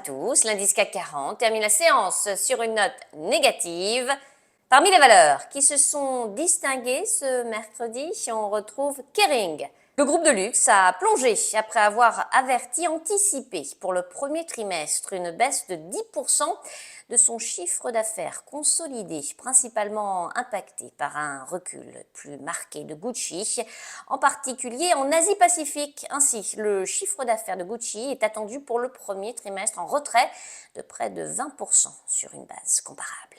tous. L'indice CAC 40 termine la séance sur une note négative. Parmi les valeurs qui se sont distinguées ce mercredi, on retrouve Kering. Le groupe de luxe a plongé après avoir anticipé pour le premier trimestre une baisse de 10% de son chiffre d'affaires consolidé, principalement impacté par un recul plus marqué de Gucci, en particulier en Asie-Pacifique. Ainsi, le chiffre d'affaires de Gucci est attendu pour le premier trimestre en retrait de près de 20% sur une base comparable.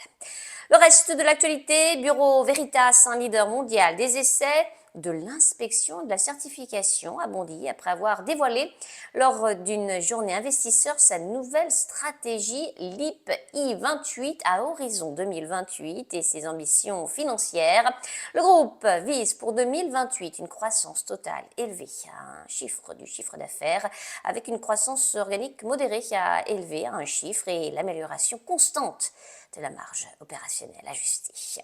Le reste de l'actualité, Bureau Veritas, un leader mondial des essais, de l'inspection et de la certification, a bondi après avoir dévoilé lors d'une journée investisseur sa nouvelle stratégie LEAP I28 à horizon 2028 et ses ambitions financières. Le groupe vise pour 2028 une croissance totale élevée à du chiffre d'affaires avec une croissance organique modérée à élever à un chiffre et l'amélioration constante de la marge opérationnelle ajustée.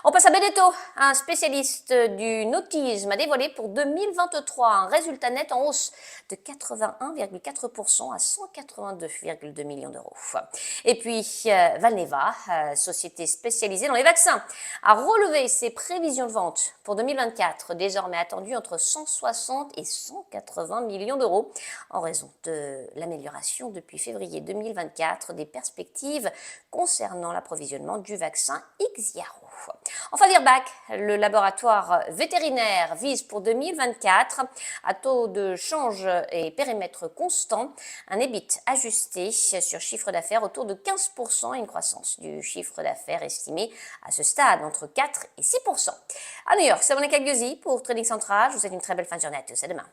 On passe à Beneteau, un spécialiste du nautisme a dévoilé pour 2023 un résultat net en hausse de 81,4% à 182,2 millions d'euros. Et puis Valneva, société spécialisée dans les vaccins, a relevé ses prévisions de vente pour 2024, désormais attendues entre 160 et 180 millions d'euros en raison de l'amélioration depuis février 2024 des perspectives concernant l'approvisionnement du vaccin Ixiaro. Enfin, Virbac, le laboratoire vétérinaire, vise pour 2024, à taux de change et périmètre constant, un EBIT ajusté sur chiffre d'affaires autour de 15% et une croissance du chiffre d'affaires estimée à ce stade entre 4 et 6%. À New York, c'est Monica Guzzi pour Trading Central. Je vous souhaite une très belle fin de journée à tous. À demain.